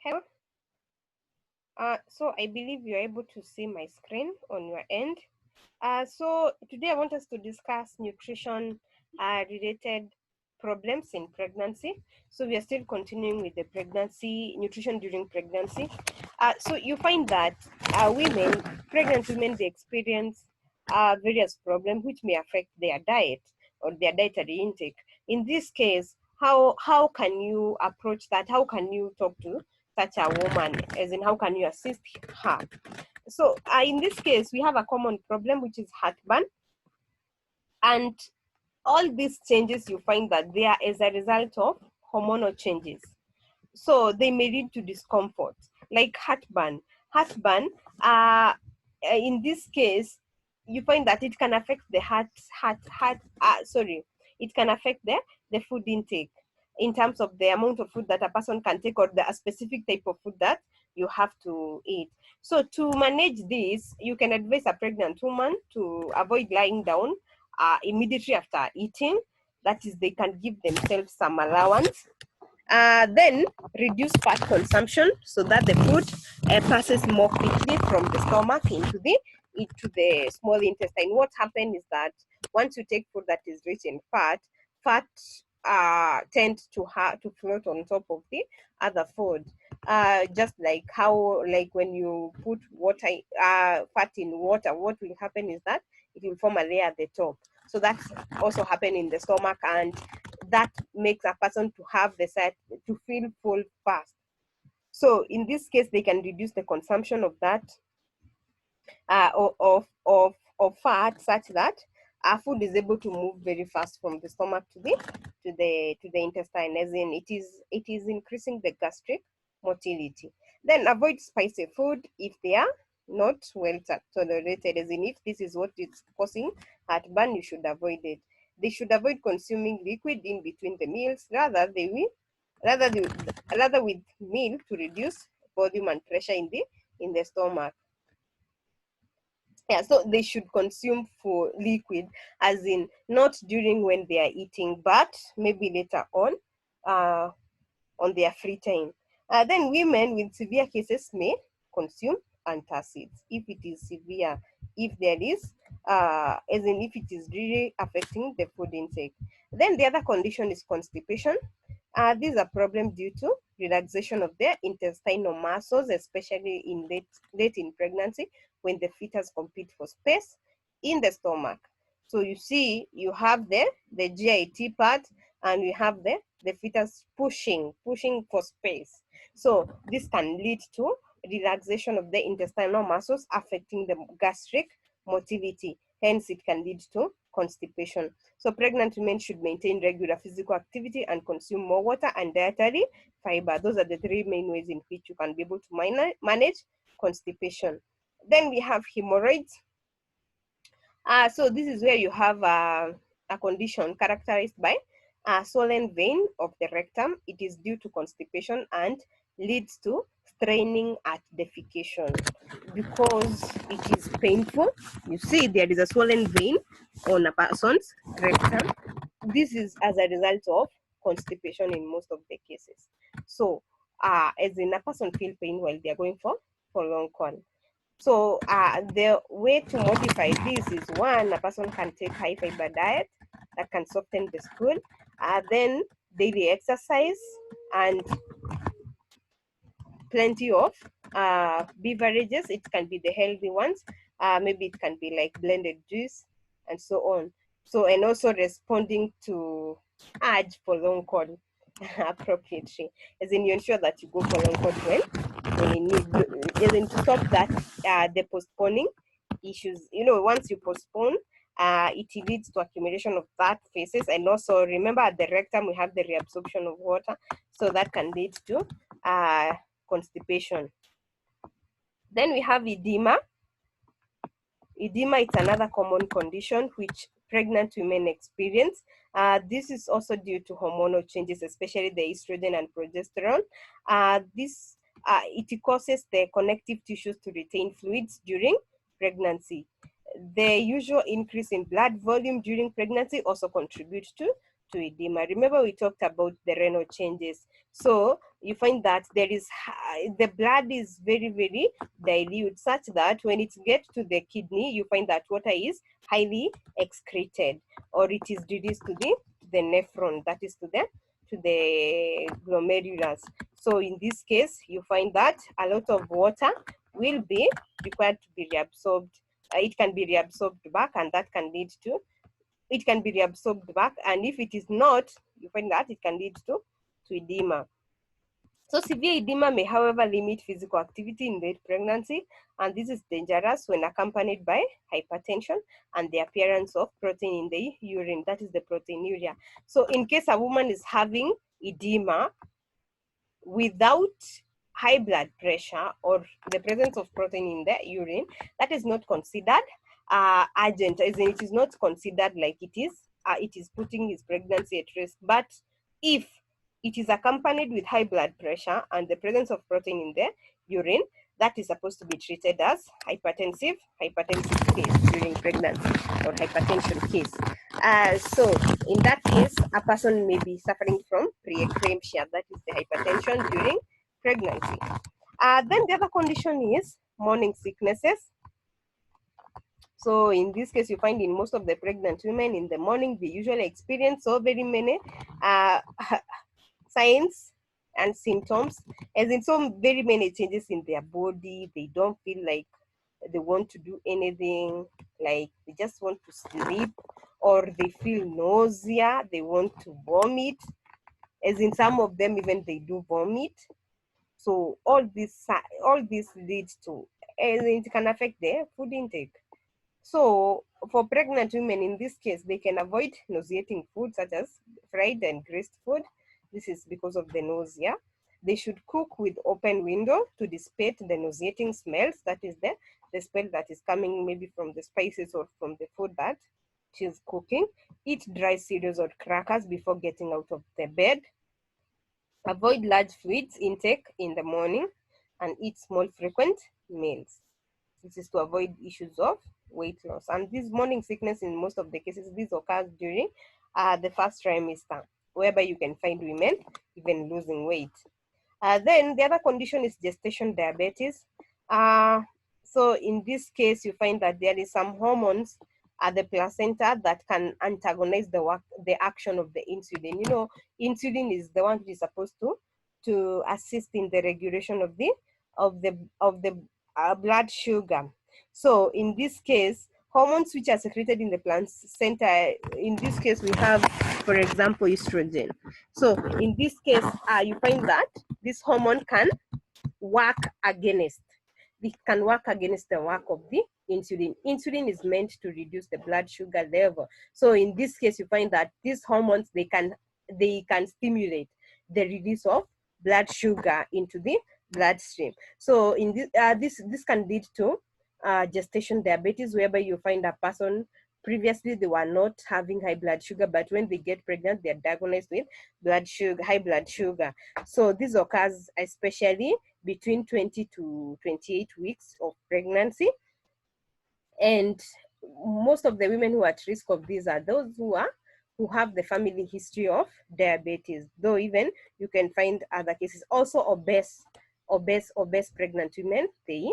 Hello. So I believe you're able to see my screen on your end. So today I want us to discuss nutrition related problems in pregnancy. So we are still continuing with the pregnancy, nutrition during pregnancy. So you find that pregnant women, they experience various problems which may affect their diet or their dietary intake. In this case, how can you approach that? How can you talk to such a woman, as in how can you assist her? So in this case, we have a common problem, which is heartburn. And all these changes, you find that they are as a result of hormonal changes. So they may lead to discomfort, like heartburn. Heartburn, in this case, you find that it can affect the it can affect the food intake in terms of the amount of food that a person can take, or a specific type of food that you have to eat. So to manage this, you can advise a pregnant woman to avoid lying down immediately after eating. That is, they can give themselves some allowance. Then reduce fat consumption so that the food passes more quickly from the stomach into the small intestine. What happens is that once you take food that is rich in fat tend to float on top of the other food. Just like when you put fat in water, what will happen is that it will form a layer at the top. So that's also happen in the stomach, and that makes a person to have the set to feel full fast. So in this case, they can reduce the consumption of that of fat, such that our food is able to move very fast from the stomach to the intestine, as in it is increasing the gastric motility. Then avoid spicy food if they are not well tolerated, as in if this is what is causing heartburn, you should avoid it. They should avoid consuming liquid in between the meals, rather with milk to reduce volume and pressure in the stomach. Yeah, so they should consume for liquid, as in not during when they are eating, but maybe later uh, on their free time. Then women with severe cases may consume antacids if it is severe, if there is, as in if it is really affecting the food intake. Then the other condition is constipation. These are problems due to relaxation of their intestinal muscles, especially in late in pregnancy, when the fetus compete for space in the stomach. So you see, you have the GIT part, and we have the fetus pushing for space. So this can lead to relaxation of the intestinal muscles, affecting the gastric motility. Hence, it can lead to constipation. So pregnant women should maintain regular physical activity and consume more water and dietary fiber. Those are the three main ways in which you can be able to manage constipation. Then we have hemorrhoids. So this is where you have a condition characterized by a swollen vein of the rectum. It is due to constipation and leads to straining at defecation because it is painful. You see, there is a swollen vein on a person's rectum. This is as a result of constipation in most of the cases. So, as in a person feel pain while they are going for long call. So the way to modify this is, one, a person can take high fiber diet that can soften the stool, then daily exercise, and plenty of beverages. It can be the healthy ones, maybe it can be like blended juice and so on. So, and also responding to urge for long call appropriately, as in you ensure that you go for long call when you need, as in to stop that the postponing issues. Once you postpone, it leads to accumulation of fat faces, and also remember at the rectum we have the reabsorption of water, so that can lead to constipation. Then we have edema. Edema is another common condition which pregnant women experience. This is also due to hormonal changes, especially the estrogen and progesterone. It causes the connective tissues to retain fluids during pregnancy. The usual increase in blood volume during pregnancy also contributes to to edema. Remember we talked about the renal changes. So you find that the blood is very, very dilute, such that when it gets to the kidney, you find that water is highly excreted, or it is reduced to the nephron, that is to the glomerulus. So in this case, you find that a lot of water will be required to be reabsorbed. It can be reabsorbed back, and that can lead to, it can be reabsorbed back, and if it is not, you find that it can lead to edema. So severe edema may, however, limit physical activity in late pregnancy, and this is dangerous when accompanied by hypertension and the appearance of protein in the urine, that is the proteinuria. So in case a woman is having edema without high blood pressure or the presence of protein in the urine, that is not considered urgent, as in it is not considered like it is putting his pregnancy at risk. But if it is accompanied with high blood pressure and the presence of protein in the urine, that is supposed to be treated as hypertensive case during pregnancy, or hypertension case. So in that case, a person may be suffering from preeclampsia, that is the hypertension during pregnancy. Then the other condition is morning sicknesses. So in this case, you find in most of the pregnant women in the morning, they usually experience so very many signs and symptoms, as in so very many changes in their body. They don't feel like they want to do anything, like they just want to sleep, or they feel nausea, they want to vomit, as in some of them even they do vomit. So all this leads to, and it can affect their food intake. So for pregnant women in this case, they can avoid nauseating food such as fried and greased food. This is because of the nausea. They should cook with open window to dissipate the nauseating smells, that is the smell that is coming maybe from the spices or from the food that she's cooking. Eat dry cereals or crackers before getting out of the bed. Avoid large fluids intake in the morning, and eat small frequent meals. This is to avoid issues of weight loss. And this morning sickness, in most of the cases, this occurs during the first trimester, whereby you can find women even losing weight. Then the other condition is gestational diabetes. So in this case, you find that there is some hormones at the placenta that can antagonize the action of the insulin. You know, insulin is the one which is supposed to assist in the regulation of the blood sugar. So in this case, hormones which are secreted in the placenta, in this case we have, for example, estrogen. So in this case, you find that this hormone can work against the work of the insulin. Insulin is meant to reduce the blood sugar level. So in this case, you find that these hormones, they can stimulate the release of blood sugar into the bloodstream. So in this can lead to gestational diabetes, whereby you find a person previously they were not having high blood sugar, but when they get pregnant, they are diagnosed with high blood sugar. So this occurs especially between 20 to 28 weeks of pregnancy, and most of the women who are at risk of these are those who have the family history of diabetes. Though even you can find other cases. Also obese pregnant women, they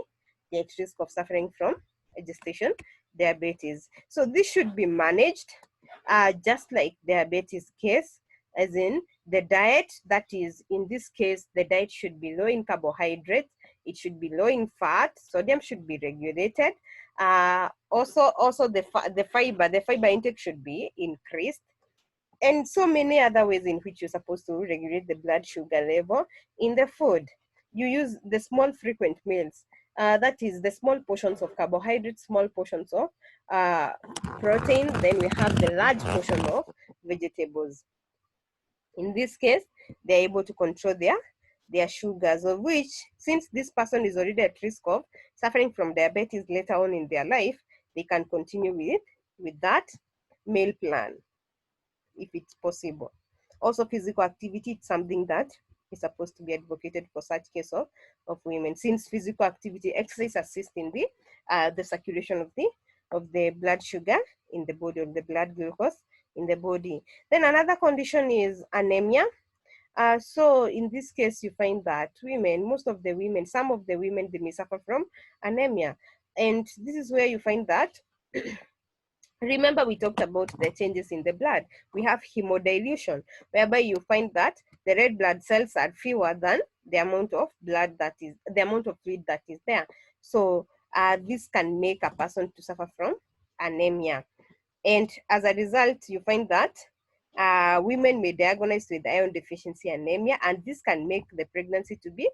at risk of suffering from gestation diabetes. So this should be managed just like diabetes case, as in the diet, that is, in this case, the diet should be low in carbohydrates, it should be low in fat, sodium should be regulated. Also the fiber intake should be increased, and so many other ways in which you're supposed to regulate the blood sugar level in the food. You use the small frequent meals, that is the small portions of carbohydrates, small portions of protein, then we have the large portion of vegetables. In this case, they're able to control their sugars, of which, since this person is already at risk of suffering from diabetes later on in their life, they can continue with that meal plan if it's possible. Also, physical activity, it's something that is supposed to be advocated for such case of women, since physical activity, exercise assists in the circulation of the blood sugar in the body, of the blood glucose in the body. Then another condition is anemia. So in this case, you find that women, most of the women, some of the women, they may suffer from anemia. And this is where you find that, remember we talked about the changes in the blood. We have hemodilution, whereby you find that the red blood cells are fewer than the amount of blood that is, the amount of fluid that is there. So this can make a person to suffer from anemia. And as a result, you find that women may diagnose with iron deficiency anemia, and this can make the pregnancy to be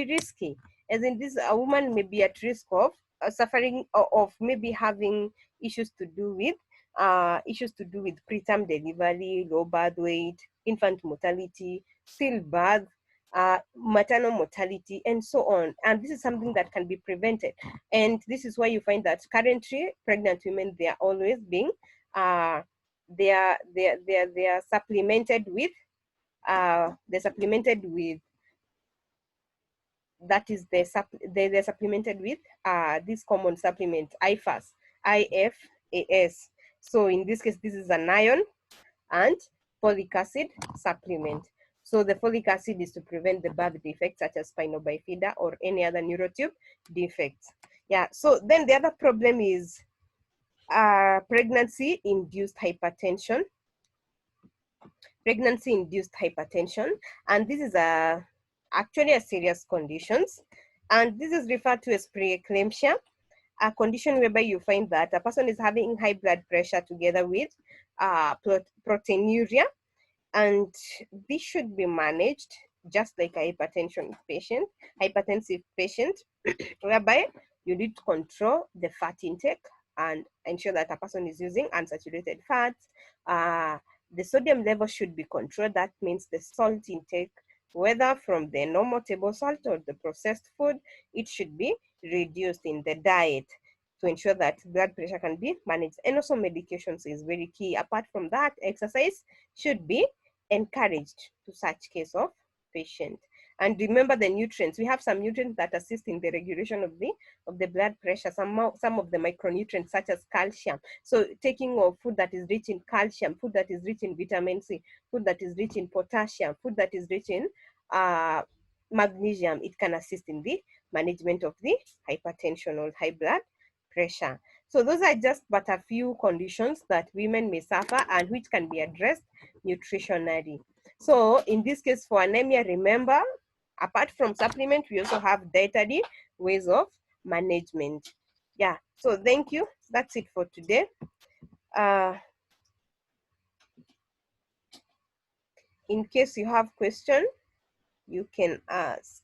risky. As in, this a woman may be at risk of suffering of maybe having issues to do with preterm delivery, low birth weight, infant mortality, stillbirth, maternal mortality, and so on. And this is something that can be prevented. And this is why you find that currently pregnant women, they are always being they are supplemented with they're supplemented with that is they're supplemented with this common supplement IFAS. So in this case, this is an iron and folic acid supplement. So the folic acid is to prevent the birth defects such as spinal bifida or any other neurotube defects. Yeah. So then the other problem is pregnancy-induced hypertension. Pregnancy-induced hypertension, and this is actually a serious condition, and this is referred to as preeclampsia, a condition whereby you find that a person is having high blood pressure together with proteinuria, and this should be managed just like a hypertensive patient, whereby you need to control the fat intake and ensure that a person is using unsaturated fats. The sodium level should be controlled. That means the salt intake, whether from the normal table salt or the processed food, it should be reduced in the diet to ensure that blood pressure can be managed. And also medications is very key. Apart from that, exercise should be encouraged to such case of patient. And remember the nutrients. We have some nutrients that assist in the regulation of the blood pressure. Some of the micronutrients such as calcium. So taking of food that is rich in calcium, food that is rich in vitamin C, food that is rich in potassium, food that is rich in magnesium, it can assist in the management of the hypertension or high blood pressure. So those are just but a few conditions that women may suffer and which can be addressed nutritionally. So in this case for anemia, remember, apart from supplement, we also have dietary ways of management. Yeah, so thank you. That's it for today. In case you have question, you can ask.